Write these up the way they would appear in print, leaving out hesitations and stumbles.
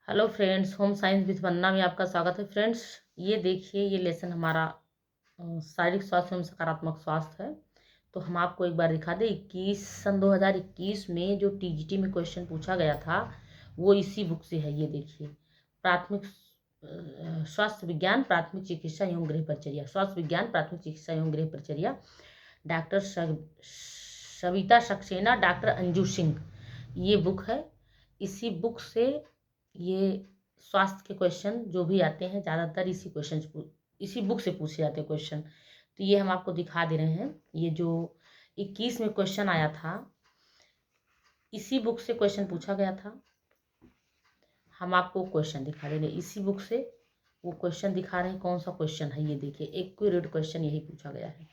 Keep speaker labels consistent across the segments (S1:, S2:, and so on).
S1: Hello friends, home science with Vandana में आपका स्वागत है। फ्रेंड्स, ये देखिए, ये लेसन हमारा शारीरिक स्वास्थ्य एवं सकारात्मक स्वास्थ्य है। तो हम आपको एक बार दिखा दें, 2021 में जो टीजीटी में क्वेश्चन पूछा गया था वो इसी बुक से है। ये देखिए, प्राथमिक स्वास्थ्य विज्ञान, प्राथमिक चिकित्सा एवं गृह परिचर्या, स्वास्थ्य विज्ञान, प्राथमिक चिकित्सा एवं गृह परिचर्या, डॉक्टर सविता सक्सेना, डॉक्टर अंजू सिंह, ये बुक है। इसी बुक से ये स्वास्थ्य के क्वेश्चन जो भी आते हैं ज़्यादातर इसी बुक से पूछे जाते हैं क्वेश्चन। तो ये हम आपको दिखा दे रहे हैं। ये जो 21 में क्वेश्चन आया था, इसी बुक से क्वेश्चन पूछा गया था। हम आपको क्वेश्चन दिखा दे रहे हैं, इसी बुक से वो क्वेश्चन दिखा रहे हैं। कौन सा क्वेश्चन है ये देखिए, एक्यूरेट क्वेश्चन यही पूछा गया है।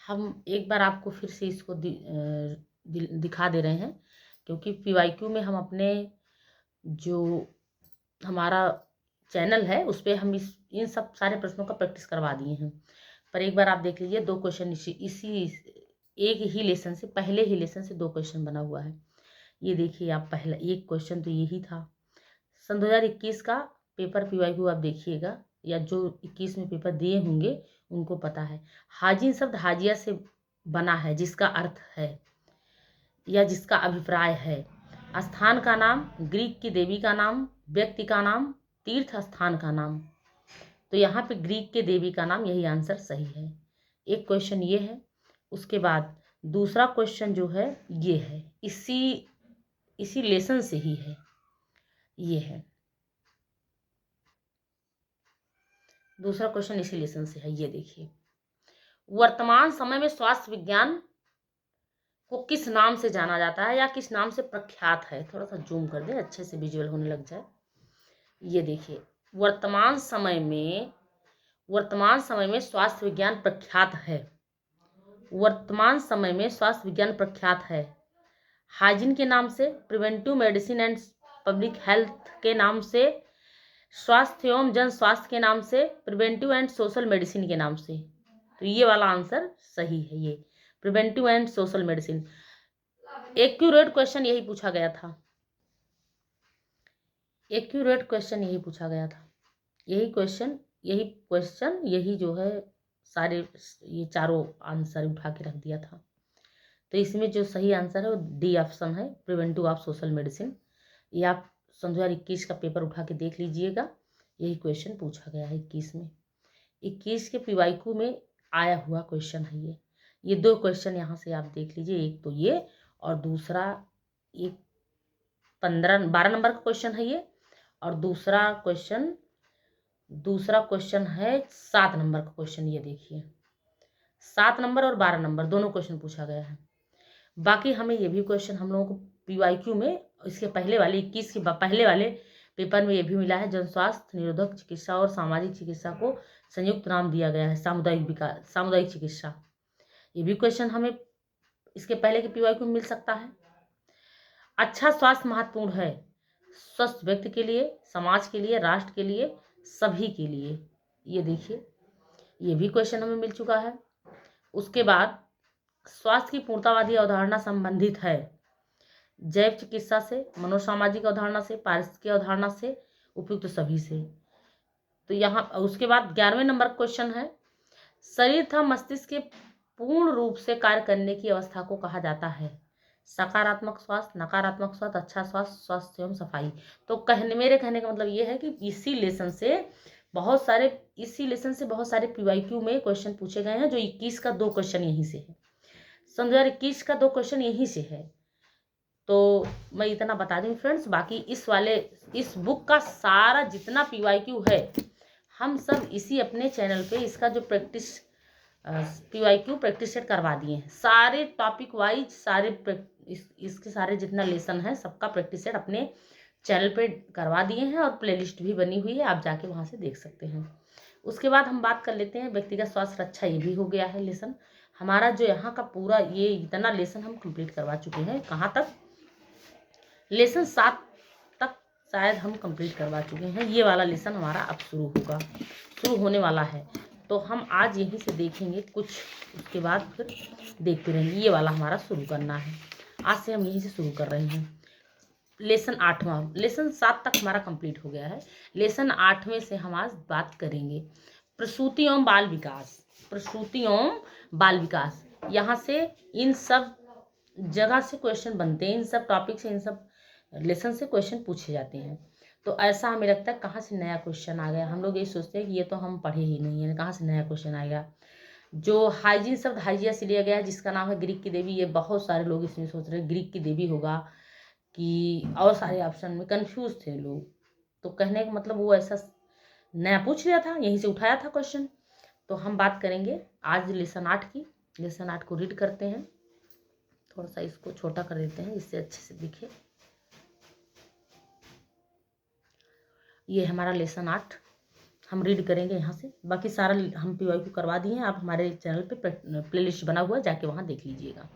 S1: हम एक बार आपको फिर से इसको दिखा दे रहे हैं, क्योंकि पीवाईक्यू में हम अपने जो हमारा चैनल है उस पर हम इन सब सारे प्रश्नों का प्रैक्टिस करवा दिए हैं। पर एक बार आप देख लीजिए, दो क्वेश्चन इसी एक ही लेसन से, पहले ही लेसन से दो क्वेश्चन बना हुआ है। ये देखिए, आप पहला एक क्वेश्चन तो यही था। सन 2021 का पेपर पीवाईक्यू आप देखिएगा, या जो 21 में पेपर दिए होंगे उनको पता है। हाजिन शब्द हाजिया से बना है, जिसका अर्थ है या जिसका अभिप्राय है। स्थान का नाम, ग्रीक की देवी का नाम, व्यक्ति का नाम, तीर्थ स्थान का नाम। तो यहाँ पे ग्रीक के देवी का नाम, यही आंसर सही है। एक क्वेश्चन ये है। उसके बाद दूसरा क्वेश्चन जो है ये है, इसी लेसन से ही है। ये है दूसरा क्वेश्चन, इसी लेसन से है। ये देखिए, वर्तमान समय में स्वास्थ्य विज्ञान को किस नाम से जाना जाता है या किस नाम से प्रख्यात है। थोड़ा सा जूम कर दें, अच्छे से विजुअल होने लग जाए। ये देखिए, वर्तमान समय में स्वास्थ्य विज्ञान प्रख्यात है। वर्तमान समय में स्वास्थ्य विज्ञान प्रख्यात है। हाइजीन के नाम से, preventive medicine and public health के नाम से, स्वास्थ्य एवं जन स्वास्थ्य के नाम से, प्रिवेंटिव एंड सोशल मेडिसिन के नाम से। तो ये वाला आंसर सही है, ये preventive and social medicine. Accurate question यही पूछा गया था। एक्यूरेट क्वेश्चन यही पूछा गया था। यही जो है सारे ये चारों आंसर उठा के रख दिया था। तो इसमें जो सही आंसर है वो डी ऑप्शन है, प्रिवेंटिव ऑफ सोशल मेडिसिन। ये आप सन 2021 का पेपर उठा के देख लीजिएगा, यही क्वेश्चन पूछा गया है 21 में। 21 के पीवाईक्यू में आया हुआ क्वेश्चन है ये दो क्वेश्चन यहाँ से आप देख लीजिए। एक तो ये, और दूसरा एक 12 नंबर का क्वेश्चन है ये, और दूसरा क्वेश्चन है 7 नंबर का क्वेश्चन। ये देखिए, 7 नंबर और 12 नंबर दोनों क्वेश्चन पूछा गया है। बाकी हमें ये भी क्वेश्चन हम लोगों को पीवाईक्यू में इसके पहले वाले 21 के पहले वाले पेपर में ये भी मिला है, जन स्वास्थ्य, निरोधक चिकित्सा और सामाजिक चिकित्सा को संयुक्त नाम दिया गया है, सामुदायिक चिकित्सा। ये भी क्वेश्चन हमें इसके पहले के पीवाईक्यू में मिल सकता है। अच्छा स्वास्थ्य महत्वपूर्ण है, स्वस्थ व्यक्ति के लिए, समाज के लिए, राष्ट्र के लिए, सभी के लिए। ये देखिए, ये भी क्वेश्चन हमें मिल चुका है। उसके बाद स्वास्थ्य की पूर्णतावादी अवधारणा संबंधित है जैव चिकित्सा से, मनोसामाजिक अवधारणा से, पारिस्थितिक अवधारणा से, उपयुक्त सभी से। तो यहाँ उसके बाद 11वें नंबर क्वेश्चन है, शरीर तथा मस्तिष्क के पूर्ण रूप से कार्य करने की अवस्था को कहा जाता है। सकारात्मक स्वास्थ्य, नकारात्मक स्वास्थ्य, अच्छा स्वास्थ्य, स्वास्थ्य एवं सफाई। तो मेरे कहने का मतलब ये है कि इसी लेसन से बहुत सारे पीवाईक्यू में क्वेश्चन पूछे गए हैं। जो 21 का 2 क्वेश्चन यहीं से है, सन 2021 का 2 क्वेश्चन यहीं से है। तो मैं इतना बता दूं फ्रेंड्स, बाकी इस बुक का सारा जितना पीवाईक्यू है, हम सब इसी अपने चैनल पे इसका जो पीवाईक्यू प्रैक्टिस सेट करवा दिए हैं। सारे टॉपिक वाइज इसके सारे जितना लेसन है सबका प्रैक्टिस सेट अपने चैनल पे करवा दिए हैं, और प्लेलिस्ट भी बनी हुई है, आप जाके वहाँ से देख सकते हैं। उसके बाद हम बात कर लेते हैं व्यक्तिगत स्वास्थ्य रक्षा। ये भी हो गया है लेसन हमारा। जो यहाँ का पूरा ये इतना लेसन हम कंप्लीट करवा चुके हैं। कहाँ तक? लेसन 7 तक शायद हम कंप्लीट करवा चुके हैं। ये वाला लेसन हमारा अब शुरू होने वाला है। तो हम आज यहीं से देखेंगे कुछ, उसके बाद फिर देखते रहेंगे। ये वाला हमारा शुरू करना है, आज से हम यहीं से शुरू कर रहे हैं। लेसन 8वां, लेसन 7 तक हमारा कंप्लीट हो गया है। लेसन 8वें से हम आज बात करेंगे प्रसूति एवं बाल विकास। प्रसूति एवं बाल विकास, यहाँ से इन सब जगह से क्वेश्चन बनते हैं, इन सब टॉपिक से, इन सब लेसन से क्वेश्चन पूछे जाते हैं। तो ऐसा हमें लगता है कहाँ से नया क्वेश्चन आ गया, हम लोग ये सोचते हैं कि ये तो हम पढ़े ही नहीं है, कहाँ से नया क्वेश्चन आएगा। जो हाइजीन शब्द हाइजिया से लिया गया है, जिसका नाम है ग्रीक की देवी, ये बहुत सारे लोग इसमें सोच रहे हैं ग्रीक की देवी होगा कि और सारे ऑप्शन में कंफ्यूज थे लोग। तो कहने का मतलब वो ऐसा नया पूछ लिया था, यहीं से उठाया था क्वेश्चन। तो हम बात करेंगे आज लेसन 8 की। लेसन 8 को रीड करते हैं, थोड़ा सा इसको छोटा कर देते हैं जिससे अच्छे से दिखे। ये हमारा लेसन 8 हम रीड करेंगे यहाँ से। बाकी सारा हम PYQ करवा दिए हैं, आप हमारे चैनल पे प्लेलिस्ट बना हुआ है, जाके वहाँ देख लीजिएगा।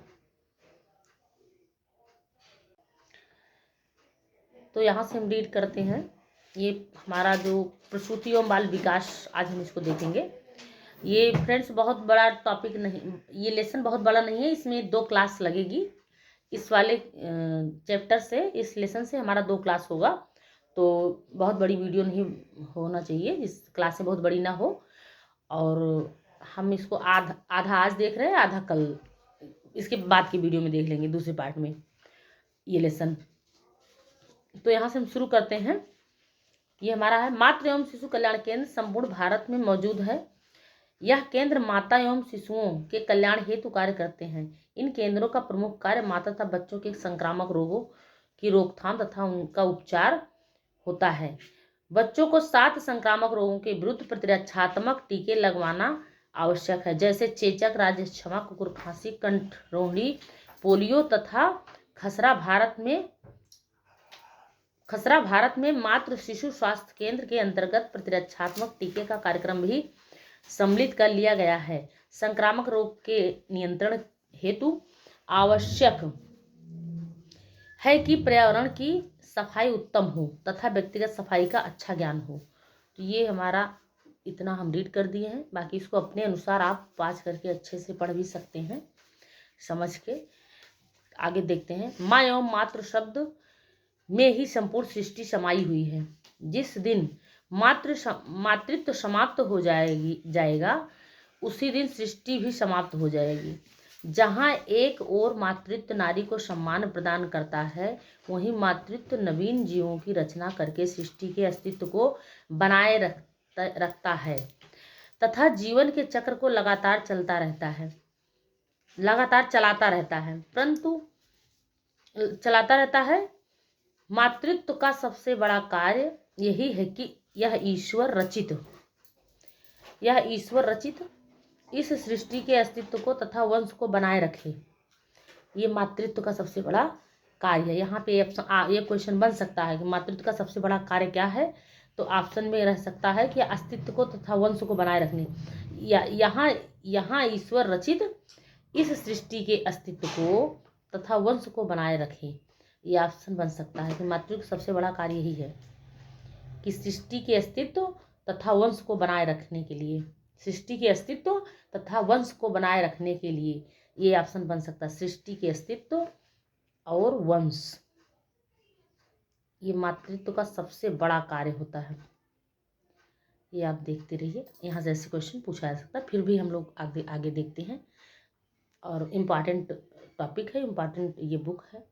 S1: तो यहाँ से हम रीड करते हैं। ये हमारा जो प्रसूति एवं बाल विकास, आज हम इसको देखेंगे। ये फ्रेंड्स बहुत बड़ा टॉपिक नहीं, ये लेसन बहुत बड़ा नहीं है, इसमें 2 क्लास लगेगी। इस वाले चैप्टर से, इस लेसन से हमारा 2 क्लास होगा। तो बहुत बड़ी वीडियो नहीं होना चाहिए, इस क्लास से बहुत बड़ी ना हो। और हम इसको आधा आज देख रहे हैं, आधा कल इसके बाद की वीडियो में देख लेंगे, दूसरे पार्ट में ये लेसन। तो यहाँ से हम शुरू करते हैं। ये हमारा है मातृ एवं शिशु कल्याण केंद्र संपूर्ण भारत में मौजूद है। यह केंद्र माता एवं शिशुओं के कल्याण हेतु कार्य करते हैं। इन केंद्रों का प्रमुख कार्य माता तथा बच्चों के संक्रामक रोगों की रोकथाम तथा उनका उपचार होता है। बच्चों को 7 संक्रामक रोगों के विरुद्ध प्रतिरक्षात्मक टीके लगवाना आवश्यक है, जैसे चेचक, राजक्षमा, कुकुर खांसी, कंठ रोहिणी, पोलियो तथा खसरा। भारत में मातृ शिशु स्वास्थ्य केंद्र के अंतर्गत प्रतिरक्षात्मक टीके का कार्यक्रम भी सम्मिलित कर लिया गया है। संक्रामक रोग के नियंत्रण हेतु आवश्यक है कि पर्यावरण की सफाई उत्तम हो तथा व्यक्तिगत सफाई का अच्छा ज्ञान हो। तो ये हमारा इतना हम रीड कर दिए हैं, बाकी इसको अपने अनुसार आप पास करके अच्छे से पढ़ भी सकते हैं समझ के। आगे देखते हैं। माँ एवं मातृ शब्द में ही संपूर्ण सृष्टि समाई हुई है। जिस दिन मातृत्व समाप्त हो जाएगा उसी दिन सृष्टि भी समाप्त हो जाएगी। जहाँ एक ओर मातृत्व नारी को सम्मान प्रदान करता है, वहीं मातृत्व नवीन जीवों की रचना करके सृष्टि के अस्तित्व को बनाए रखता है तथा जीवन के चक्र को लगातार चलाता रहता है। मातृत्व का सबसे बड़ा कार्य यही है कि यह ईश्वर रचित इस सृष्टि के अस्तित्व को तथा वंश को बनाए रखे। ये मातृत्व का सबसे बड़ा कार्य है। यहाँ पे ये क्वेश्चन बन सकता है कि मातृत्व का सबसे बड़ा कार्य क्या है, तो ऑप्शन में रह सकता है कि अस्तित्व को तथा वंश को बनाए रखने। यहाँ ईश्वर रचित इस सृष्टि के अस्तित्व को तथा वंश को बनाए रखे। ये ऑप्शन बन सकता है कि मातृत्व का सबसे बड़ा कार्य यही है कि सृष्टि के अस्तित्व तथा वंश को बनाए रखने के लिए, सृष्टि के अस्तित्व तथा वंश को बनाए रखने के लिए ये ऑप्शन बन सकता है। सृष्टि के अस्तित्व और वंश, ये मातृत्व का सबसे बड़ा कार्य होता है। ये आप देखते रहिए, यहाँ से ऐसे क्वेश्चन पूछा जा सकता है। फिर भी हम लोग आगे देखते हैं। और इम्पॉर्टेंट टॉपिक है, इम्पॉर्टेंट ये बुक है,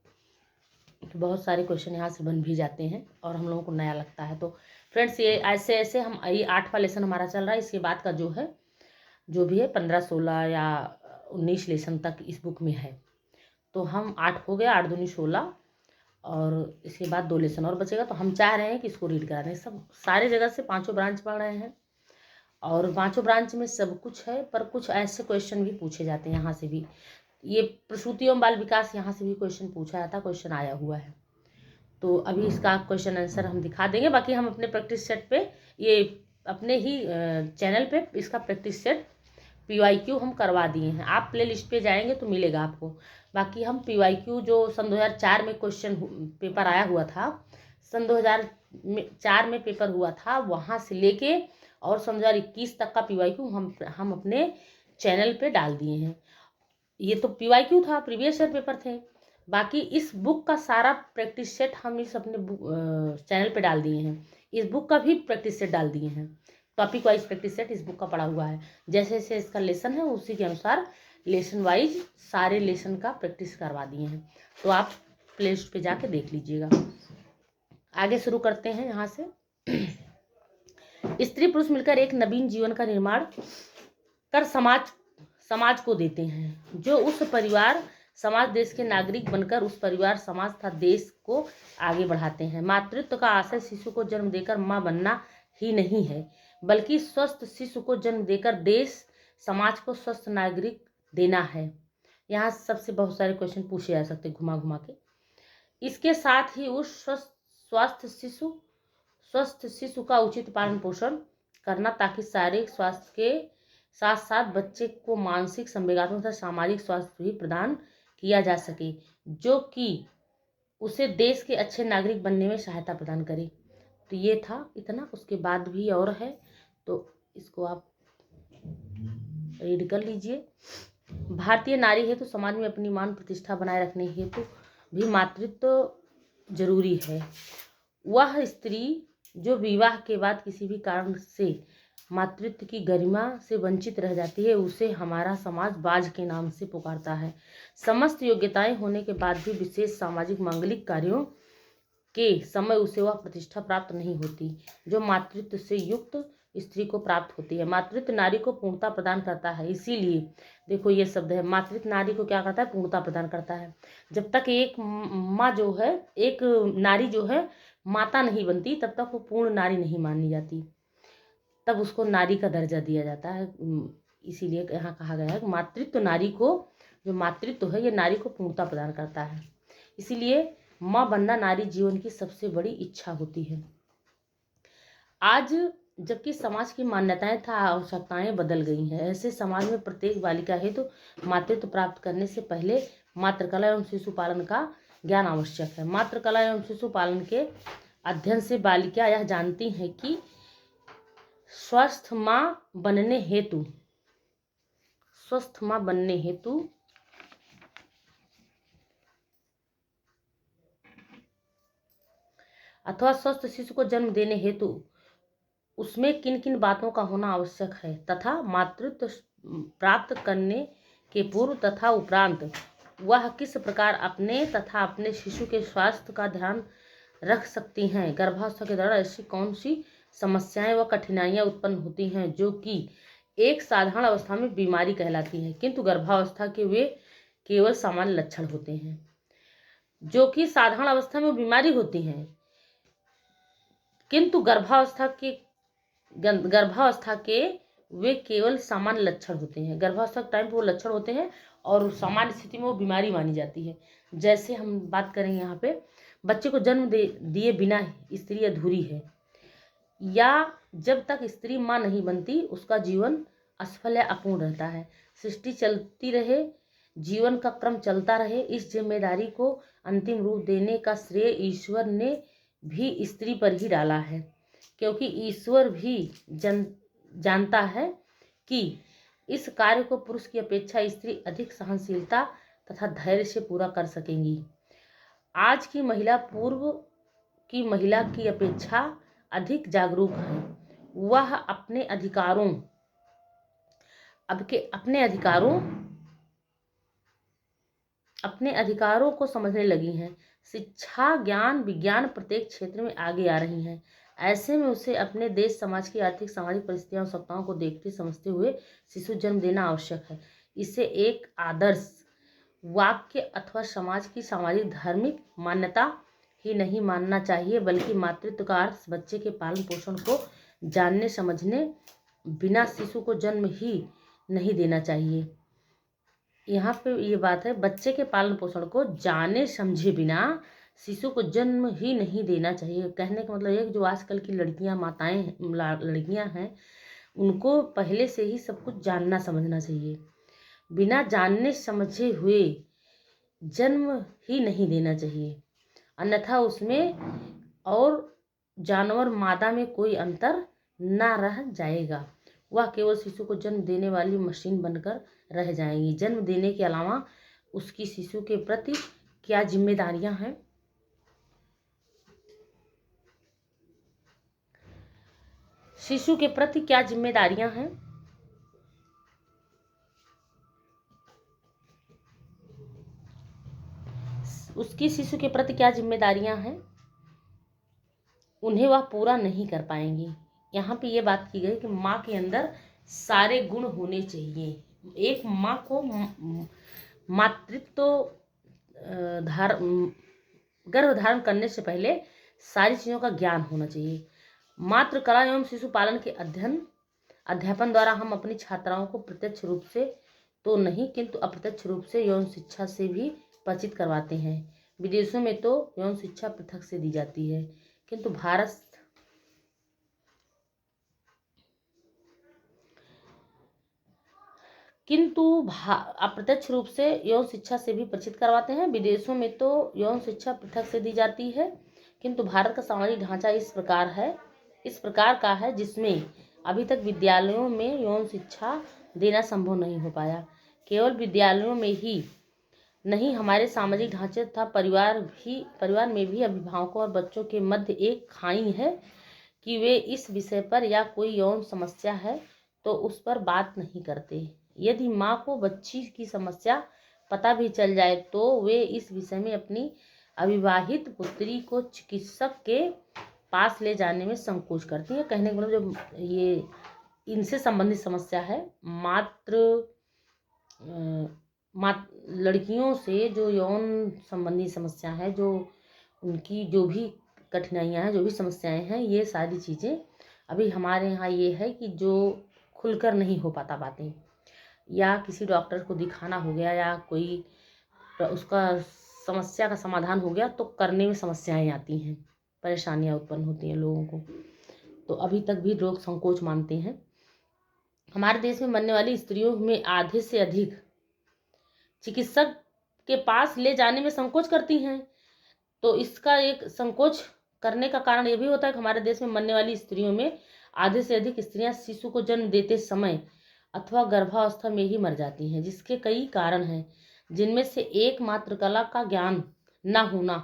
S1: तो बहुत सारे क्वेश्चन यहाँ से बन भी जाते हैं और हम लोगों को नया लगता है। तो फ्रेंड्स ये ऐसे हम ये 8वां लेसन हमारा चल रहा है। इसके बाद का जो भी है 15, 16 या 19 लेसन तक इस बुक में है। तो हम 8 हो गया, 8 दूनी 16, और इसके बाद 2 लेसन और बचेगा। तो हम चाह रहे हैं कि इसको रीड करा दें। सब सारे जगह से 5 ब्रांच पढ़ रहे हैं और 5 ब्रांच में सब कुछ है, पर कुछ ऐसे क्वेश्चन भी पूछे जाते हैं यहाँ से भी। ये प्रसूति एवं बाल विकास, यहाँ से भी क्वेश्चन पूछा जाता, क्वेश्चन आया हुआ है। तो अभी इसका क्वेश्चन आंसर हम दिखा देंगे। बाकी हम अपने प्रैक्टिस सेट पे, ये अपने ही चैनल पे इसका प्रैक्टिस सेट PYQ हम करवा दिए हैं। आप प्ले लिस्ट पे जाएंगे तो मिलेगा आपको। बाकी हम PYQ जो सन 2004 में क्वेश्चन पेपर आया हुआ था, सन 2004 में पेपर हुआ था, वहाँ से लेके और सन 2021 तक का PYQ हम अपने चैनल पे डाल दिए हैं। ये तो PYQ था, प्रीवियस ईयर पेपर थे। बाकी इस बुक का सारा प्रैक्टिस सेट हम इस अपने चैनल पे डाल दिए हैं। इस बुक का भी प्रैक्टिस सेट डाल दिए हैं। टॉपिक वाइज प्रैक्टिस सेट इस बुक का पड़ा हुआ है। जैसे जैसे इसका लेसन है उसी के अनुसार लेसन वाइज सारे लेसन का प्रैक्टिस करवा दिए हैं। तो आप प्ले लिस्ट पे जाके देख लीजिएगा। आगे शुरू करते हैं यहाँ से। स्त्री पुरुष मिलकर एक नवीन जीवन का निर्माण कर समाज को देते हैं। जो उस परिवार समाज देश के नागरिक बनकर उस परिवार समाज तथा देश को आगे बढ़ाते हैं। मातृत्व का आशय शिशु को जन्म देकर मां बनना ही नहीं है, बल्कि स्वस्थ शिशु को जन्म देकर देश समाज को स्वस्थ नागरिक देना है। यहाँ सबसे बहुत सारे क्वेश्चन पूछे जा सकते घुमा घुमा के। इसके साथ ही उस स्वस्थ शिशु का उचित पालन पोषण करना, ताकि शारीरिक स्वास्थ्य के साथ साथ बच्चे को मानसिक, संवेगात्मक तथा सामाजिक स्वास्थ्य भी प्रदान किया जा सके, जो कि उसे देश के अच्छे नागरिक बनने में सहायता प्रदान करे। तो ये था इतना, उसके बाद भी और है, तो इसको आप रीड कर लीजिए। भारतीय नारी हेतु समाज में अपनी मान प्रतिष्ठा बनाए रखने हेतु भी मातृत्व जरूरी है। वह स्त्री जो विवाह के बाद किसी भी कारण से मातृत्व की गरिमा से वंचित रह जाती है, उसे हमारा समाज बाज के नाम से पुकारता है। समस्त योग्यताएं होने के बाद भी विशेष सामाजिक मांगलिक कार्यों के समय उसे वह प्रतिष्ठा प्राप्त नहीं होती जो मातृत्व से युक्त स्त्री को प्राप्त होती है। मातृत्व नारी को पूर्णता प्रदान करता है। इसीलिए देखो ये शब्द है, मातृत्व नारी को क्या करता है? पूर्णता प्रदान करता है। जब तक एक माँ जो है, एक नारी जो है माता नहीं बनती, तब तक वो पूर्ण नारी नहीं मानी जाती, तब उसको नारी का दर्जा दिया जाता है। इसीलिए यहाँ कहा गया है कि मातृत्व नारी को, जो मातृत्व है ये नारी को पूर्णता प्रदान करता है। इसीलिए माँ बनना नारी जीवन की सबसे बड़ी इच्छा होती है। आज जबकि समाज की मान्यताएं तथा आवश्यकताएं बदल गई हैं, ऐसे समाज में प्रत्येक बालिका हेतु मातृत्व प्राप्त करने से पहले मातृकला एवं शिशु पालन का ज्ञान आवश्यक है। मातृकला एवं शिशु पालन के अध्ययन से बालिका यह जानती हैं कि स्वस्थ माँ बनने हेतु अथवा स्वस्थ शिशु को जन्म देने हेतु उसमें किन किन बातों का होना आवश्यक है, तथा मातृत्व प्राप्त करने के पूर्व तथा उपरांत वह किस प्रकार अपने तथा अपने शिशु के स्वास्थ्य का ध्यान रख सकती हैं। गर्भावस्था के दौरान ऐसी कौन सी समस्याएं व कठिनाइयां उत्पन्न होती हैं जो कि एक साधारण अवस्था में बीमारी कहलाती है, किंतु गर्भावस्था के वे केवल सामान्य लक्षण होते हैं। जो कि साधारण अवस्था में बीमारी होती हैं, किंतु गर्भावस्था के वे केवल सामान्य लक्षण होते हैं। गर्भावस्था के टाइम पर वो लक्षण होते हैं और सामान्य स्थिति में वो बीमारी मानी जाती है। जैसे हम बात करेंगे यहाँ पे, बच्चे को जन्म दिए बिना स्त्री अधूरी है, या जब तक स्त्री माँ नहीं बनती उसका जीवन असफल या अपूर्ण रहता है। सृष्टि चलती रहे, जीवन का क्रम चलता रहे, इस जिम्मेदारी को अंतिम रूप देने का श्रेय ईश्वर ने भी स्त्री पर ही डाला है, क्योंकि ईश्वर भी जानता है कि इस कार्य को पुरुष की अपेक्षा स्त्री अधिक सहनशीलता तथा धैर्य से पूरा कर सकेंगी। आज की महिला पूर्व की महिला की अपेक्षा अधिक जागरूक है। वह अपने अधिकारों को समझने लगी हैं। शिक्षा, ज्ञान, विज्ञान प्रत्येक क्षेत्र में आगे आ रही हैं। ऐसे में उसे अपने देश समाज की आर्थिक सामाजिक परिस्थितियों और आवश्यकताओं को देखते समझते हुए शिशु जन्म देना आवश्यक है। इसे एक आदर्श वाक्य अथवा समाज की सामाजिक धार्मिक मान्यता ही नहीं मानना चाहिए, बल्कि मातृत्व का अर्थ बच्चे के पालन पोषण को जानने समझने बिना शिशु को जन्म ही नहीं देना चाहिए। यहाँ पे ये बात है, बच्चे के पालन पोषण को जाने समझे बिना शिशु को जन्म ही नहीं देना चाहिए। कहने का मतलब ये कि जो आजकल की लड़कियां हैं उनको पहले से ही सब कुछ जानना समझना चाहिए। बिना जानने समझे हुए जन्म ही नहीं देना चाहिए, अन्यथा उसमें और जानवर मादा में कोई अंतर ना रह जाएगा। वह केवल शिशु को जन्म देने वाली मशीन बनकर रह जाएंगी। जन्म देने के अलावा उसकी शिशु के प्रति क्या जिम्मेदारियां हैं। शिशु के प्रति क्या जिम्मेदारियां हैं। उसकी शिशु के प्रति क्या जिम्मेदारियां हैं, उन्हें वह पूरा नहीं कर पाएंगी। यहाँ पे ये बात की गई कि माँ के अंदर सारे गुण होने चाहिए। एक माँ को मातृत्व गर्भ धारण करने से पहले सारी चीज़ों का ज्ञान होना चाहिए। मातृ कला एवं शिशु पालन के अध्यापन द्वारा हम अपनी छात्राओं को प्रत्यक्ष रूप से तो नहीं किंतु अप्रत्यक्ष रूप से यौन शिक्षा से भी परिचित करवाते हैं। विदेशों में तो यौन शिक्षा पृथक से दी जाती है, किंतु अप्रत्यक्ष रूप से यौन शिक्षा से भी परिचित करवाते हैं। विदेशों में तो यौन शिक्षा पृथक से दी जाती है, किंतु भारत का सामाजिक ढांचा इस प्रकार का है जिसमें अभी तक विद्यालयों में यौन शिक्षा देना संभव नहीं हो पाया। केवल विद्यालयों में ही नहीं, हमारे सामाजिक ढांचे तथा परिवार में भी अभिभावकों और बच्चों के मध्य एक खाई है कि वे इस विषय पर या कोई यौन समस्या है तो उस पर बात नहीं करते। यदि माँ को बच्ची की समस्या पता भी चल जाए तो वे इस विषय में अपनी अविवाहित पुत्री को चिकित्सक के पास ले जाने में संकोच करती है। कहने का मतलब जो ये इनसे संबंधित समस्या है, लड़कियों से जो यौन संबंधी समस्या है, जो उनकी जो भी कठिनाइयाँ हैं, जो भी समस्याएं हैं, ये सारी चीज़ें अभी हमारे यहाँ ये है कि जो खुलकर नहीं हो पाता बातें, या किसी डॉक्टर को दिखाना हो गया या कोई उसका समस्या का समाधान हो गया तो करने में समस्याएं आती हैं, परेशानियां उत्पन्न होती हैं लोगों को, तो अभी तक भी लोग संकोच मानते हैं। हमारे देश में मरने वाली स्त्रियों में आधे से अधिक चिकित्सक के पास ले जाने में संकोच करती हैं। तो इसका एक संकोच करने का कारण ये भी होता है कि हमारे देश में मरने वाली स्त्रियों में आधे से अधिक स्त्रियां शिशु को जन्म देते समय अथवा गर्भावस्था में ही मर जाती हैं, जिसके कई कारण हैं, जिनमें से एक मातृकला का ज्ञान न होना।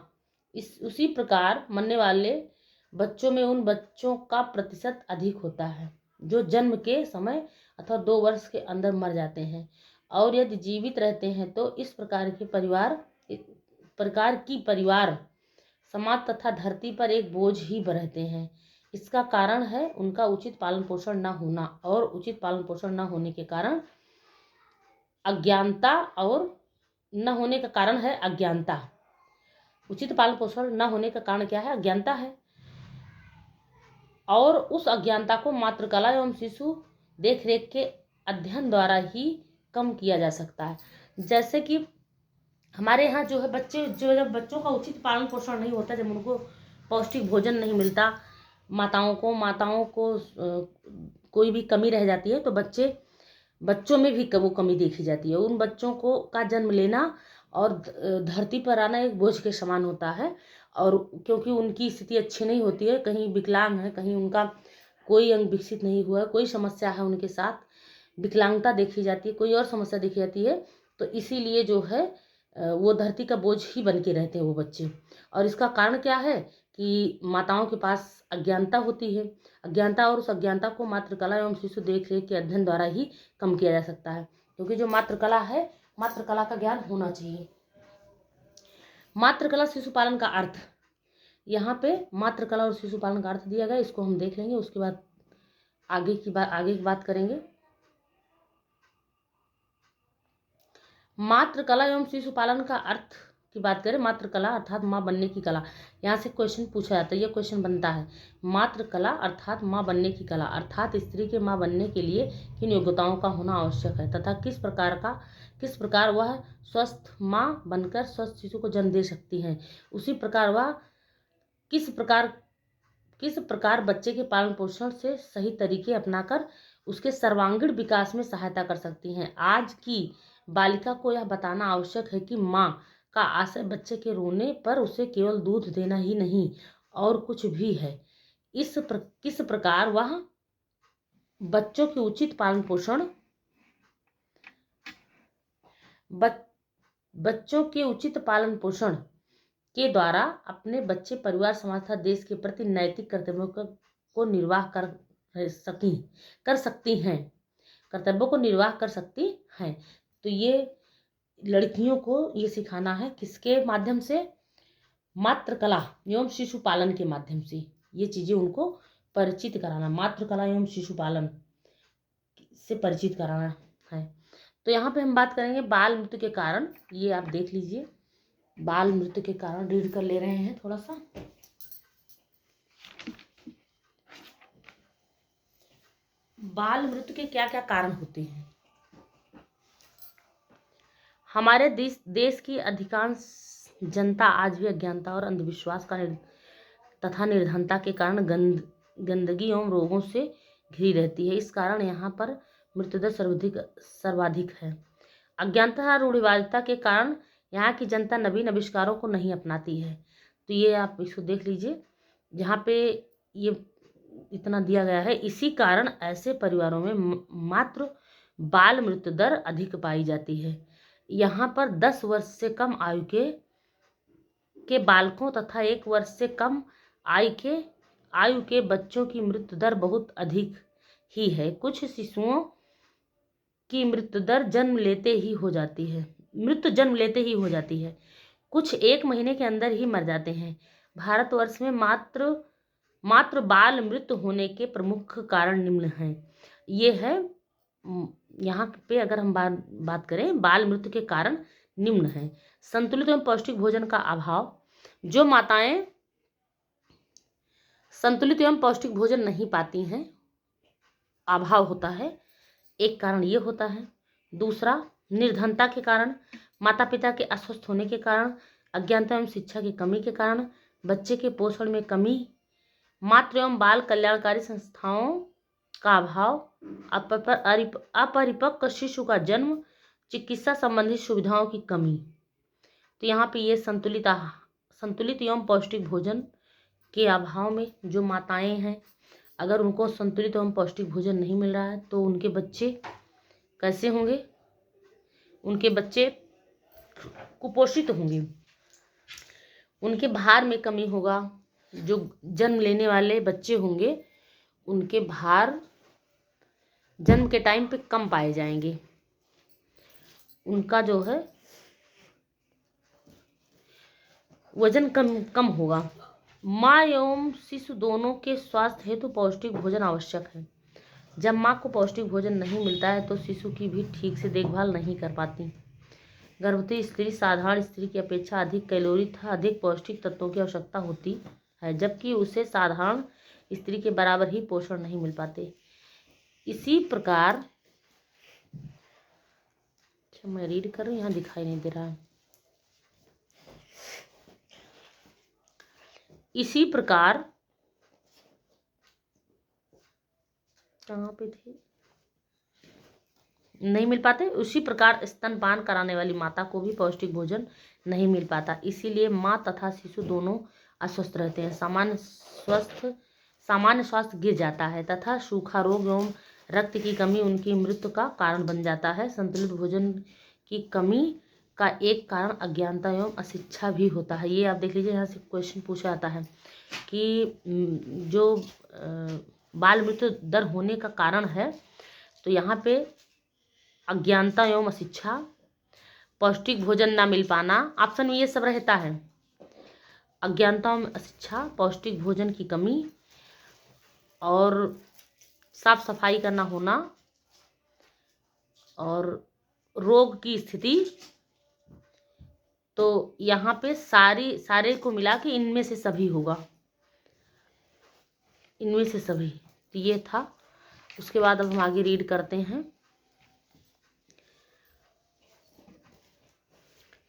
S1: उसी प्रकार मरने वाले बच्चों में उन बच्चों का प्रतिशत अधिक होता है जो जन्म के समय अथवा 2 वर्ष के अंदर मर जाते हैं, और यदि जीवित रहते हैं तो इस प्रकार की परिवार समाज तथा धरती पर एक बोझ ही रहते हैं। इसका कारण है उनका उचित पालन पोषण न होना, और उचित पालन पोषण न होने के कारण अज्ञानता, और न होने का कारण है अज्ञानता। उचित पालन पोषण न होने का कारण क्या है? अज्ञानता है, और उस अज्ञानता को मातृकला एवं शिशु देखरेख के अध्ययन द्वारा ही कम किया जा सकता है। जैसे कि हमारे यहाँ जो है जब बच्चों का उचित पालन पोषण नहीं होता, जब उनको पौष्टिक भोजन नहीं मिलता, माताओं को कोई भी कमी रह जाती है, तो बच्चों में भी वो कमी देखी जाती है। उन बच्चों को का जन्म लेना और धरती पर आना एक बोझ के समान होता है, और क्योंकि उनकी स्थिति अच्छी नहीं होती है, कहीं विकलांग है, कहीं उनका कोई अंग विकसित नहीं हुआ है, कोई समस्या है उनके साथ, विकलांगता देखी जाती है, कोई और समस्या देखी जाती है, तो इसीलिए जो है वो धरती का बोझ ही बन के रहते हैं वो बच्चे। और इसका कारण क्या है कि माताओं के पास अज्ञानता होती है। अज्ञानता, और उस अज्ञानता को मातृकला एवं शिशु देखरेख के अध्ययन द्वारा ही कम किया जा सकता है, क्योंकि जो मातृकला है, मातृकला का ज्ञान होना चाहिए। मातृकला शिशु पालन का अर्थ, यहाँ पे मातृकला और शिशु पालन का अर्थ दिया गया, इसको हम देख लेंगे, उसके बाद आगे की बात करेंगे। मातृकला एवं शिशु पालन का अर्थ की बात करें, मातृकला अर्थात माँ बनने की कला। यहाँ से क्वेश्चन पूछा जाता है, ये क्वेश्चन बनता है, मातृकला अर्थात माँ बनने की कला, अर्थात स्त्री के माँ बनने के लिए किन योग्यताओं का होना आवश्यक है तथा किस प्रकार वह स्वस्थ माँ बनकर स्वस्थ शिशु को जन्म दे सकती है। उसी प्रकार वह किस प्रकार बच्चे के पालन पोषण से सही तरीके अपनाकर उसके सर्वांगीण विकास में सहायता कर सकती हैं। आज की बालिका को यह बताना आवश्यक है कि माँ का आशय बच्चे के रोने पर उसे केवल दूध देना ही नहीं और कुछ भी है। किस प्रकार वह बच्चों के उचित पालन पोषण बच्चों के उचित पालन पोषण के द्वारा अपने बच्चे, परिवार, समाज तथा देश के प्रति नैतिक कर्तव्यों को निर्वाह कर सकती हैं, कर्तव्यों को निर्वाह कर सकती हैं। तो ये लड़कियों को ये सिखाना है, किसके माध्यम से? मातृकला एवं शिशु पालन के माध्यम से ये चीजें उनको परिचित कराना, मातृकला एवं शिशु पालन से परिचित कराना है। तो यहाँ पे हम बात करेंगे बाल मृत्यु के कारण। ये आप देख लीजिए, बाल मृत्यु के कारण रीड कर ले रहे हैं थोड़ा सा। बाल मृत्यु के क्या क्या कारण होते हैं? हमारे देश की अधिकांश जनता आज भी अज्ञानता और अंधविश्वास का तथा निर्धनता के कारण गंदगी एवं रोगों से घिरी रहती है। इस कारण यहाँ पर मृत्युदर सर्वाधिक है। अज्ञानता और रूढ़िवादिता के कारण यहाँ की जनता नवीन आविष्कारों को नहीं अपनाती है। तो ये आप इसको देख लीजिए, जहाँ पे ये इतना दिया गया है। इसी कारण ऐसे परिवारों में मात्र बाल मृत्यु दर अधिक पाई जाती है। यहाँ पर 10 वर्ष से कम आयु के बालकों तथा 1 वर्ष से कम आयु के बच्चों की मृत्यु दर बहुत अधिक ही है। कुछ शिशुओं की मृत्यु जन्म लेते ही हो जाती है। कुछ 1 महीने के अंदर ही मर जाते हैं। भारतवर्ष में मात्र बाल मृत्यु होने के प्रमुख कारण निम्न हैं। ये है यहाँ पे अगर हम बात करें, बाल मृत्यु के कारण निम्न है। संतुलित एवं पौष्टिक भोजन का अभाव। जो माताएं संतुलित एवं पौष्टिक भोजन नहीं पाती हैं, अभाव होता है, एक कारण ये होता है। दूसरा, निर्धनता के कारण, माता पिता के अस्वस्थ होने के कारण, अज्ञानता एवं शिक्षा की कमी के कारण, बच्चे के पोषण में कमी, मातृ एवं बाल कल्याणकारी संस्थाओं का अभाव, अपरिपक्व शिशु का जन्म, चिकित्सा संबंधी सुविधाओं की कमी। तो यहाँ पे ये संतुलित एवं पौष्टिक भोजन के अभाव में जो माताएं हैं, अगर उनको संतुलित एवं पौष्टिक भोजन नहीं मिल रहा है तो उनके बच्चे कैसे होंगे? उनके बच्चे कुपोषित होंगे, उनके भार में कमी होगा। जो जन्म लेने वाले बच्चे होंगे उनके भार जन्म के टाइम पे कम पाए जाएंगे, उनका जो है वजन कम होगा। माँ एवं शिशु दोनों के स्वास्थ्य हेतु पौष्टिक भोजन आवश्यक है। जब माँ को पौष्टिक भोजन नहीं मिलता है तो शिशु की भी ठीक से देखभाल नहीं कर पाती। गर्भवती स्त्री साधारण स्त्री की अपेक्षा अधिक कैलोरी तथा अधिक पौष्टिक तत्वों की आवश्यकता होती है, जबकि उसे साधारण स्त्री के बराबर ही पोषण नहीं मिल पाते। इसी प्रकार, मैं रीड कर रही हूँ, यहाँ दिखाई नहीं दे रहा है। इसी प्रकार, कहाँ पे थे, नहीं मिल पाते। उसी प्रकार स्तनपान कराने वाली माता को भी पौष्टिक भोजन नहीं मिल पाता, इसीलिए माँ तथा शिशु दोनों अस्वस्थ रहते हैं। सामान्य स्वास्थ्य गिर जाता है तथा सूखा रोग एवं रक्त की कमी उनकी मृत्यु का कारण बन जाता है। संतुलित भोजन की कमी का एक कारण अज्ञानता एवं अशिक्षा भी होता है। ये आप देख लीजिए, यहाँ से क्वेश्चन पूछा जाता है कि जो बाल मृत्यु दर होने का कारण है, तो यहाँ पे अज्ञानता एवं अशिक्षा, पौष्टिक भोजन ना मिल पाना, ऑप्शन में ये सब रहता है। अज्ञानता एवं अशिक्षा, पौष्टिक भोजन की कमी और साफ सफाई का ना होना और रोग की स्थिति। तो यहाँ पे सारे को मिला के इनमें से सभी होगा, इनमें से सभी। तो ये था। उसके बाद अब हम आगे रीड करते हैं।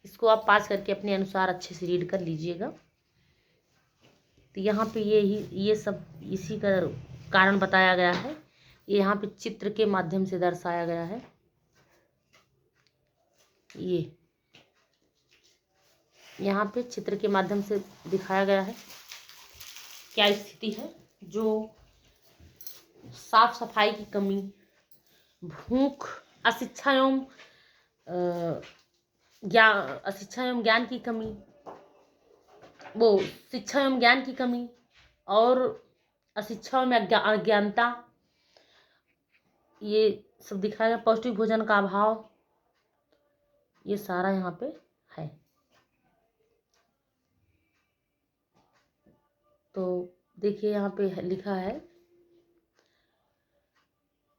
S1: इसको आप पास करके अपने अनुसार अच्छे से रीड कर लीजिएगा। तो यहाँ पे ये सब इसी का कारण बताया गया है। ये यहाँ पे चित्र के माध्यम से दर्शाया गया है। ये यहाँ पे चित्र के माध्यम से दिखाया गया है क्या स्थिति है। जो साफ सफाई की कमी, भूख, अशिक्षा एवं शिक्षा एवं ज्ञान की कमी, वो शिक्षा एवं ज्ञान की कमी, और अशिक्षा एवं अज्ञानता, ये सब दिखाया। पौष्टिक भोजन का अभाव, ये सारा यहाँ पे है। तो देखिए यहाँ पे लिखा है,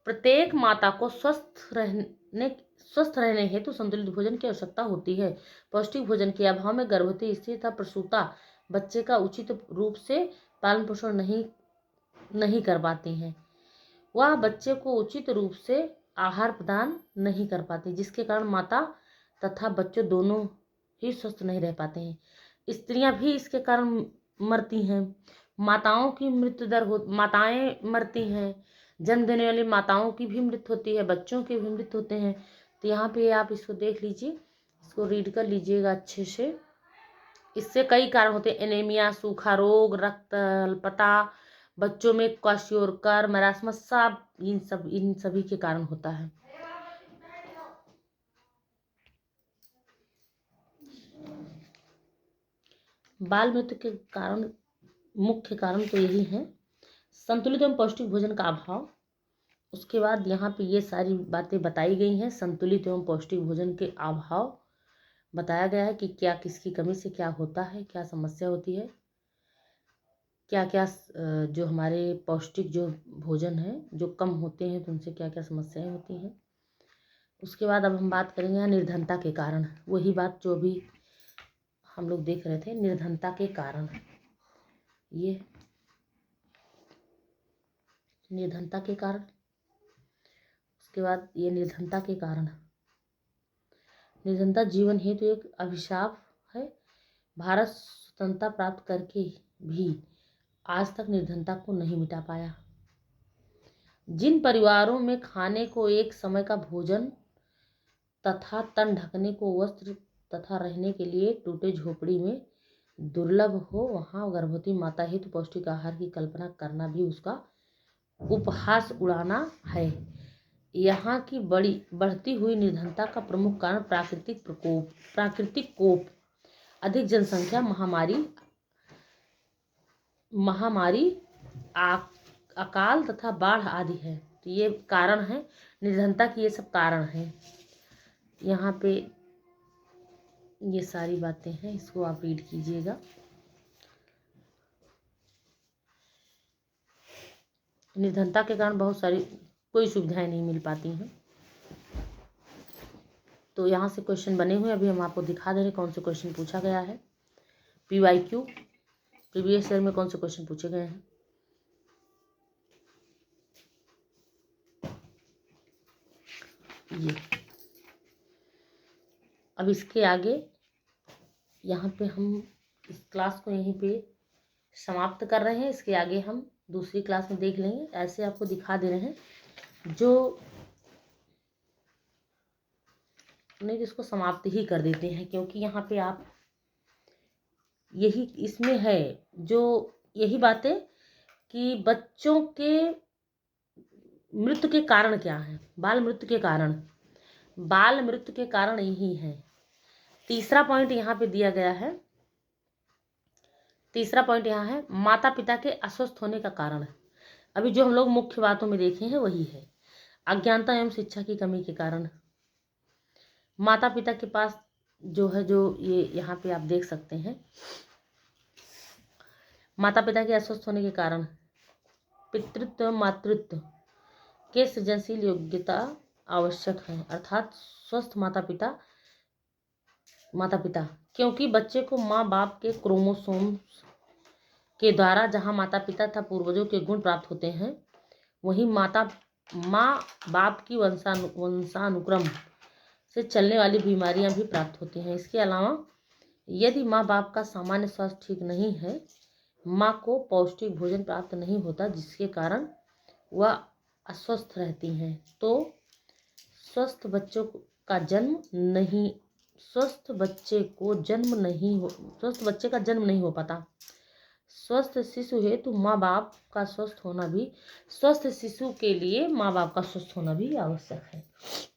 S1: प्रत्येक माता को स्वस्थ रहने हेतु संतुलित भोजन की आवश्यकता होती है। पौष्टिक भोजन के अभाव में गर्भवती स्त्री तथा प्रसूता बच्चे का उचित रूप से पालन पोषण नहीं कर पाती हैं। वह बच्चे को उचित रूप से आहार प्रदान नहीं कर पाती, जिसके कारण माता तथा बच्चों दोनों ही स्वस्थ नहीं रह पाते हैं। स्त्रियां भी इसके कारण मरती हैं। माताओं की मृत्यु दर माताएं मरती हैं, जन्म देने वाली माताओं की भी मृत्यु होती है, बच्चों की भी मृत्यु होते हैं। तो यहाँ पे आप इसको देख लीजिए, इसको रीड कर लीजिएगा अच्छे से। इससे कई कारण होते हैं, एनीमिया, सूखा रोग, रक्त अल्पता, बच्चों में क्वाशियोरकर, मरासमस, सब इन सभी के कारण होता है। बाल मृत्यु के कारण, मुख्य कारण तो यही है, संतुलित एवं पौष्टिक भोजन का अभाव। उसके बाद यहाँ पे ये सारी बातें बताई गई हैं। संतुलित एवं पौष्टिक भोजन के अभाव बताया गया है कि क्या किसकी कमी से क्या होता है, क्या समस्या होती है, क्या क्या जो हमारे पौष्टिक जो भोजन है जो कम होते हैं तो उनसे क्या क्या समस्याएं होती हैं। उसके बाद अब हम बात करेंगे यहाँ निर्धनता के कारण, वही बात जो अभी हम लोग देख रहे थे, निर्धनता के कारण। ये निर्धनता के कारण, उसके बाद ये निर्धनता के कारण, निर्धनता जीवन हेतु एक अभिशाप है। भारत स्वतंत्रता प्राप्त करके भी आज तक निर्धनता को नहीं मिटा पाया। जिन परिवारों में खाने को एक समय का भोजन तथा तन ढकने को वस्त्र तथा रहने के लिए टूटे झोपड़ी में दुर्लभ हो, वहां गर्भवती माता हेतु पौष्टिक आहार की कल्पना करना भी उसका उपहास उड़ाना है। यहाँ की बढ़ती हुई निर्धनता का प्रमुख कारण प्राकृतिक कोप, अधिक जनसंख्या, महामारी, अकाल तथा बाढ़ आदि है। तो ये कारण है निर्धनता की, ये सब कारण हैं। यहाँ पे ये सारी बातें हैं, इसको आप रीड कीजिएगा। निर्धनता के कारण बहुत सारी कोई सुविधाएं नहीं मिल पाती हैं। तो यहाँ से क्वेश्चन बने हुए, अभी हम आपको दिखा दे रहे कौन से क्वेश्चन पूछा गया है। PYQ, प्रीवियस ईयर में कौन से क्वेश्चन पूछे गए हैं। ये अब इसके आगे यहाँ पे हम इस क्लास को यहीं पे समाप्त कर रहे हैं। इसके आगे हम दूसरी क्लास में देख लेंगे। ऐसे आपको दिखा दे रहे हैं जो नहीं, इसको समाप्त ही कर देते हैं, क्योंकि यहाँ पे आप यही इसमें है जो यही बातें कि बच्चों के मृत्यु के कारण क्या है। बाल मृत्यु के कारण यही है। तीसरा पॉइंट यहाँ पे दिया गया है, तीसरा पॉइंट यहाँ है माता पिता के अस्वस्थ होने का कारण। अभी जो हम लोग मुख्य बातों में देखे हैं वही है, अज्ञानता एवं शिक्षा की कमी के कारण। माता पिता के पास जो है, जो ये यहाँ पे आप देख सकते हैं, माता पिता के अस्वस्थ होने के कारण पितृत्व मातृत्व के सृजनशील योग्यता आवश्यक है, अर्थात स्वस्थ माता पिता, क्योंकि बच्चे को माँ बाप के क्रोमोसोम्स के द्वारा जहाँ माता पिता तथा पूर्वजों के गुण प्राप्त होते हैं, वहीं माँ बाप की वंशानुक्रम से चलने वाली बीमारियां भी प्राप्त होती हैं। इसके अलावा यदि माँ बाप का सामान्य स्वास्थ्य ठीक नहीं है, माँ को पौष्टिक भोजन प्राप्त नहीं होता, जिसके कारण वह अस्वस्थ रहती हैं। तो स्वस्थ बच्चे का जन्म नहीं हो पाता। स्वस्थ शिशु है तो माँ बाप का स्वस्थ होना भी, स्वस्थ शिशु के लिए माँ बाप का स्वस्थ होना भी आवश्यक है।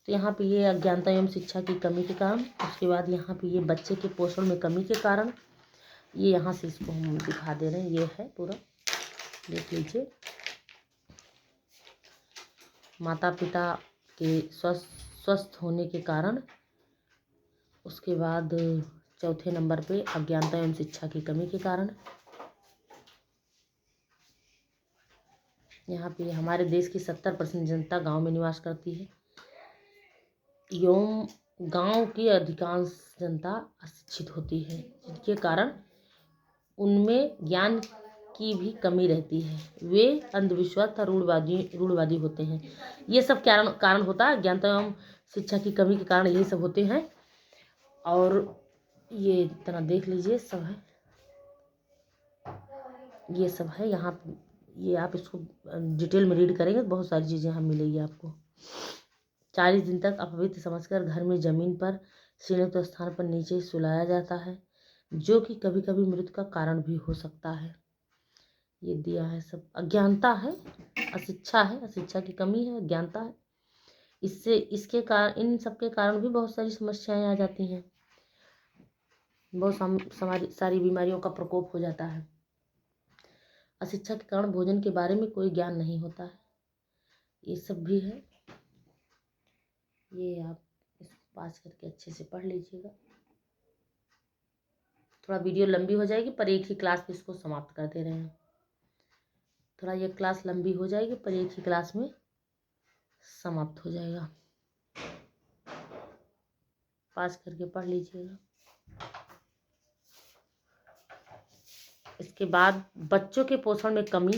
S1: तो यहाँ पे ये अज्ञानता एवं शिक्षा की कमी के कारण, उसके बाद यहाँ पे ये बच्चे के पोषण में कमी के कारण, ये यहाँ से इसको हम दिखा दे रहे हैं। ये है पूरा, देख लीजिए। माता पिता के स्वस्थ होने के कारण, उसके बाद चौथे नंबर पे अज्ञानता एवं शिक्षा की कमी के कारण। यहाँ पे हमारे देश की 70% जनता गांव में निवास करती है एवं गांव की अधिकांश जनता अशिक्षित होती है, जिसके कारण उनमें ज्ञान की भी कमी रहती है। वे अंधविश्वास और रूढ़वादी होते हैं। ये सब कारण होता है अज्ञानता एवं शिक्षा की कमी के कारण, यही सब होते हैं। और ये इतना देख लीजिए, सब है, ये सब है यहाँ। ये आप इसको डिटेल में रीड करेंगे तो बहुत सारी चीज़ें यहाँ मिलेगी आपको। 40 दिन तक अपवित्र समझकर घर में जमीन पर सीमित स्थान पर नीचे सुलाया जाता है, जो कि कभी कभी मृत्यु का कारण भी हो सकता है। ये दिया है सब। अज्ञानता है, अशिक्षा है, अशिक्षा की कमी है, अज्ञानता है। इसके कारण, इन सब के कारण भी बहुत सारी समस्याएं आ जाती हैं, बहुत सारी बीमारियों का प्रकोप हो जाता है। अशिक्षा के कारण भोजन के बारे में कोई ज्ञान नहीं होता है, ये सब भी है। ये आप इसको पास करके अच्छे से पढ़ लीजिएगा। थोड़ा वीडियो लंबी हो जाएगी पर एक ही क्लास में इसको समाप्त कर दे रहे हैं। थोड़ा ये क्लास लंबी हो जाएगी पर एक ही क्लास में समाप्त हो जाएगा। पास करके पढ़ लीजिएगा। इसके बाद बच्चों के पोषण में कमी।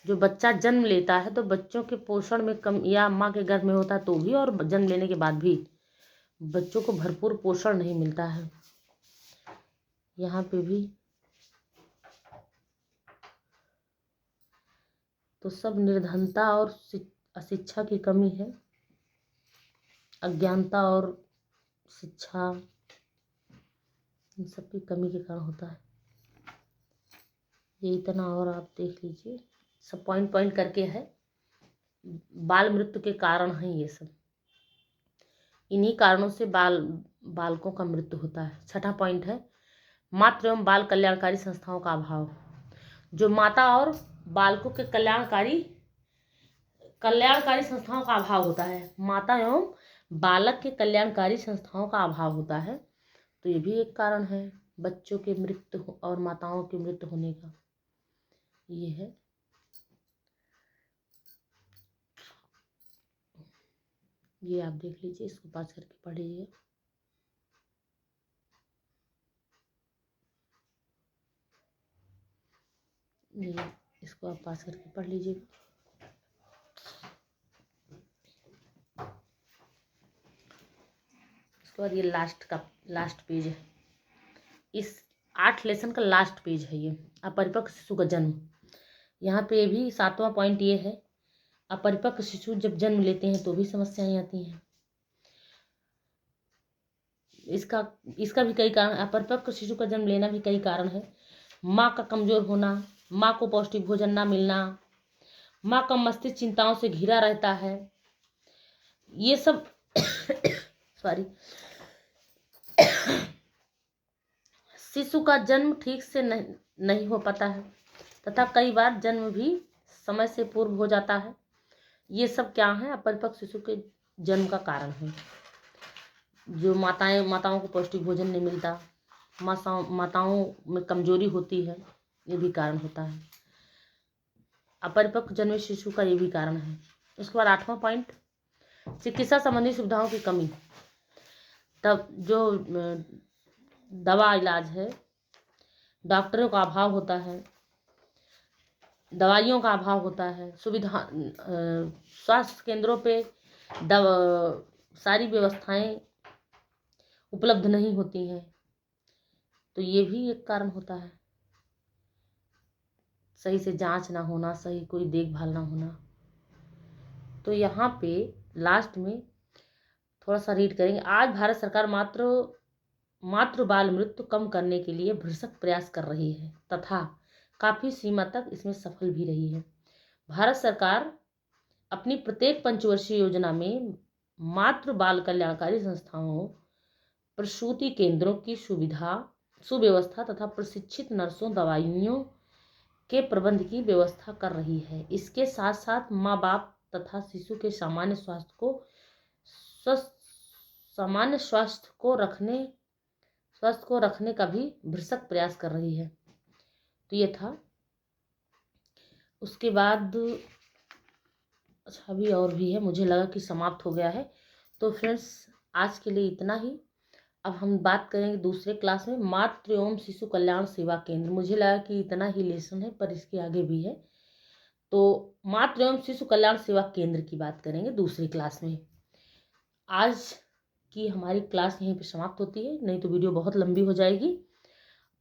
S1: जो बच्चा जन्म लेता है तो बच्चों के पोषण में कम, या माँ के गर्भ में होता है तो भी, और जन्म लेने के बाद भी बच्चों को भरपूर पोषण नहीं मिलता है। यहाँ पे भी तो सब निर्धनता और अशिक्षा की कमी है। अज्ञानता और शिक्षा, इन सब की कमी के कारण होता है ये इतना। और आप देख लीजिए, सब पॉइंट पॉइंट करके है। बाल मृत्यु के कारण हैं ये सब, इन्हीं कारणों से बालकों का मृत्यु होता है। छठा पॉइंट है मातृ एवं बाल कल्याणकारी संस्थाओं का अभाव। जो माता और बालकों के कल्याणकारी संस्थाओं का अभाव होता है, माता एवं बालक के कल्याणकारी संस्थाओं का अभाव होता है, तो ये भी एक कारण है बच्चों के मृत्यु और माताओं की मृत्यु होने का। ये है। ये आप देख लीजिए, इसको पास करके पढ़ लीजिए। ये इसको आप पास करके पढ़ लीजिए। इसके बाद ये लास्ट पेज है। इस 8 लेसन का लास्ट पेज है ये, अपरिपक्व शिशु का जन्म। यहाँ पे भी 7वां पॉइंट ये है, अपरिपक्व शिशु जब जन्म लेते हैं तो भी समस्याएं आती हैं। इसका भी कई कारण, अपरिपक्व शिशु का जन्म लेना भी कई कारण है। माँ का कमजोर होना, माँ को पौष्टिक भोजन ना मिलना, माँ का मस्तिष्क चिंताओं से घिरा रहता है, ये सब सॉरी शिशु का जन्म ठीक से नहीं हो पाता है तथा कई बार जन्म भी समय से पूर्व हो जाता है। ये सब क्या है, अपरिपक्व शिशु के जन्म का कारण है। जो माताओं को पौष्टिक भोजन नहीं मिलता, माताओं में कमजोरी होती है, ये भी कारण होता है। अपरिपक्व जन्मे शिशु का ये भी कारण है। उसके बाद 8वां पॉइंट, चिकित्सा संबंधी सुविधाओं की कमी। तब जो दवा इलाज है, डॉक्टरों का अभाव होता है, दवाइयों का अभाव होता है, सुविधा स्वास्थ्य केंद्रों पे सारी व्यवस्थाएं उपलब्ध नहीं होती हैं, तो ये भी एक कारण होता है। सही से जांच ना होना, सही कोई देखभाल ना होना। तो यहाँ पे लास्ट में थोड़ा सा रीड करेंगे। आज भारत सरकार मात्र मातृ बाल मृत्यु कम करने के लिए भरसक प्रयास कर रही है तथा काफ़ी सीमा तक इसमें सफल भी रही है। भारत सरकार अपनी प्रत्येक पंचवर्षीय योजना में मातृ बाल कल्याणकारी संस्थाओं, प्रसूति केंद्रों की सुव्यवस्था तथा प्रशिक्षित नर्सों, दवाइयों के प्रबंध की व्यवस्था कर रही है। इसके साथ साथ माँ बाप तथा शिशु के सामान्य स्वास्थ्य को रखने का भी भरसक प्रयास कर रही है। तो ये था। उसके बाद अच्छा अभी और भी है, मुझे लगा कि समाप्त हो गया है। तो फ्रेंड्स आज के लिए इतना ही। अब हम बात करेंगे दूसरे क्लास में मातृ एवं शिशु कल्याण सेवा केंद्र। मुझे लगा कि इतना ही लेसन है पर इसके आगे भी है। तो मातृ एवं शिशु कल्याण सेवा केंद्र की बात करेंगे दूसरी क्लास में। आज की हमारी क्लास यहीं पे समाप्त होती है, नहीं तो वीडियो बहुत लंबी हो जाएगी।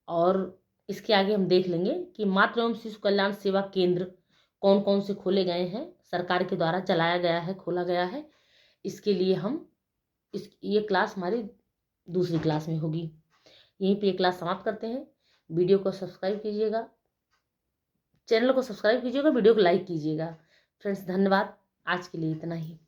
S1: और इसके आगे हम देख लेंगे कि मातृ एवं शिशु कल्याण सेवा केंद्र कौन कौन से खोले गए हैं, सरकार के द्वारा चलाया गया है, खोला गया है। इसके लिए हम ये क्लास हमारी दूसरी क्लास में होगी। यहीं पे ये क्लास समाप्त करते हैं। वीडियो को सब्सक्राइब कीजिएगा, चैनल को सब्सक्राइब कीजिएगा, वीडियो को लाइक कीजिएगा। फ्रेंड्स धन्यवाद। आज के लिए इतना ही।